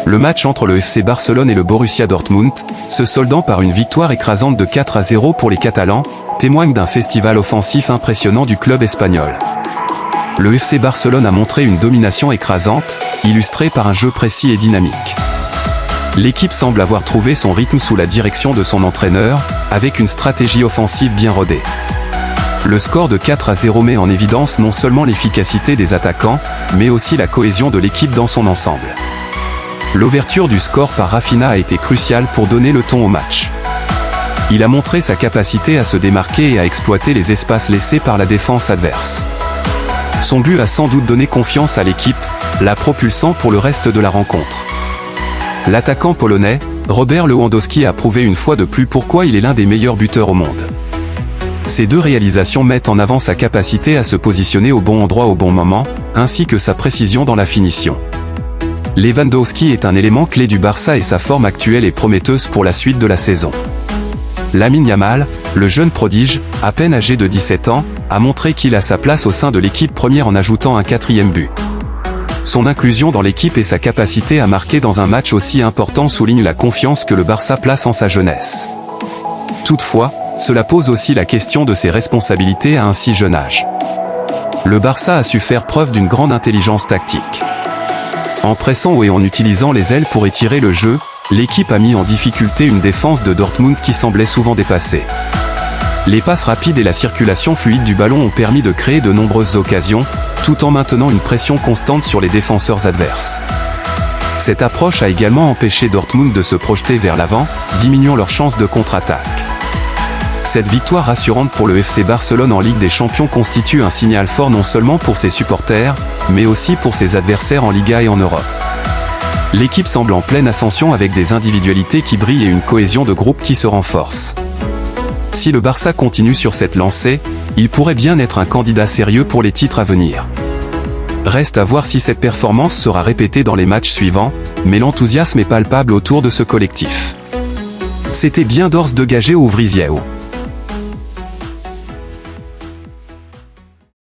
Le match entre le FC Barcelone et le Borussia Dortmund, se soldant par une victoire écrasante de 4-0 pour les Catalans, témoigne d'un festival offensif impressionnant du club espagnol. Le FC Barcelone a montré une domination écrasante, illustrée par un jeu précis et dynamique. L'équipe semble avoir trouvé son rythme sous la direction de son entraîneur, avec une stratégie offensive bien rodée. Le score de 4-0 met en évidence non seulement l'efficacité des attaquants, mais aussi la cohésion de l'équipe dans son ensemble. L'ouverture du score par Rafinha a été cruciale pour donner le ton au match. Il a montré sa capacité à se démarquer et à exploiter les espaces laissés par la défense adverse. Son but a sans doute donné confiance à l'équipe, la propulsant pour le reste de la rencontre. L'attaquant polonais, Robert Lewandowski a prouvé une fois de plus pourquoi il est l'un des meilleurs buteurs au monde. Ces deux réalisations mettent en avant sa capacité à se positionner au bon endroit au bon moment, ainsi que sa précision dans la finition. Lewandowski est un élément clé du Barça et sa forme actuelle est prometteuse pour la suite de la saison. Lamine Yamal, le jeune prodige, à peine âgé de 17 ans, a montré qu'il a sa place au sein de l'équipe première en ajoutant un 4e but. Son inclusion dans l'équipe et sa capacité à marquer dans un match aussi important soulignent la confiance que le Barça place en sa jeunesse. Toutefois, cela pose aussi la question de ses responsabilités à un si jeune âge. Le Barça a su faire preuve d'une grande intelligence tactique. En pressant et en utilisant les ailes pour étirer le jeu, l'équipe a mis en difficulté une défense de Dortmund qui semblait souvent dépassée. Les passes rapides et la circulation fluide du ballon ont permis de créer de nombreuses occasions, tout en maintenant une pression constante sur les défenseurs adverses. Cette approche a également empêché Dortmund de se projeter vers l'avant, diminuant leurs chances de contre-attaque. Cette victoire rassurante pour le FC Barcelone en Ligue des Champions constitue un signal fort non seulement pour ses supporters, mais aussi pour ses adversaires en Liga et en Europe. L'équipe semble en pleine ascension avec des individualités qui brillent et une cohésion de groupe qui se renforce. Si le Barça continue sur cette lancée, il pourrait bien être un candidat sérieux pour les titres à venir. Reste à voir si cette performance sera répétée dans les matchs suivants, mais l'enthousiasme est palpable autour de ce collectif. C'était bien d'Ors de Gagé au Vrisieo.